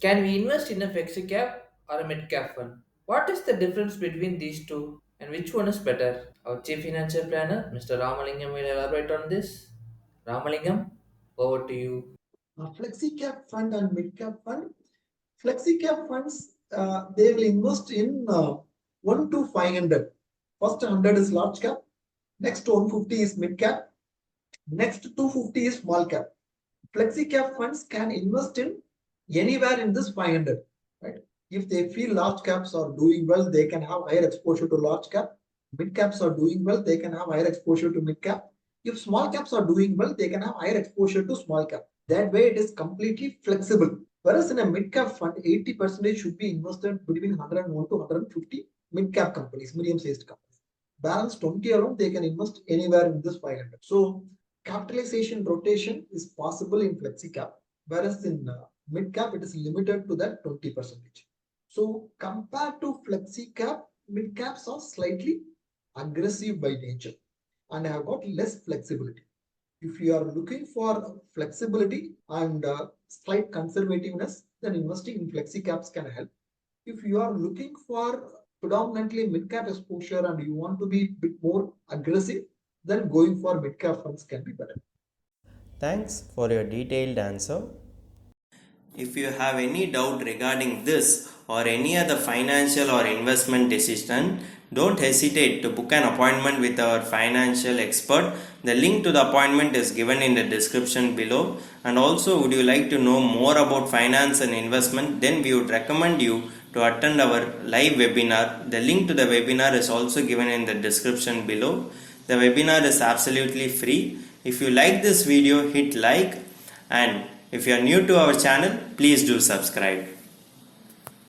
Can we invest in a flexi cap or a mid cap fund? What is the difference between these two and which one is better? Our chief financial planner, Mr. Ramalingam, will elaborate on this. Ramalingam, over to you. Flexi cap fund and mid cap fund. Flexi cap funds, they will invest in 1 to 500. First 100 is large cap, next 150 is mid cap, next 250 is small cap. Flexi cap funds can invest in anywhere in this 500, right? If they feel large caps are doing well, they can have higher exposure to large cap. Mid caps are doing well, they can have higher exposure to mid cap. If small caps are doing well, they can have higher exposure to small cap. That way, it is completely flexible. Whereas in a mid cap fund, 80% should be invested between 101 to 150 mid cap companies, medium sized companies. Balance 20 around, they can invest anywhere in this 500. So capitalization rotation is possible in flexi cap, whereas in mid cap it is limited to that 20%. So compared to flexi cap, mid caps are slightly aggressive by nature and have got less flexibility. If you are looking for flexibility and slight conservativeness, then investing in flexi caps can help. If you are looking for predominantly mid cap exposure and you want to be a bit more aggressive, then going for mid cap funds can be better. Thanks for your detailed answer. If you have any doubt regarding this or any other financial or investment decision, don't hesitate to book an appointment with our financial expert. The link to the appointment is given in the description below. And also, would you like to know more about finance and investment? Then we would recommend you to attend our live webinar. The link to the webinar is also given in the description below. The webinar is absolutely free. If you like this video, hit like, and if you are new to our channel, please do subscribe.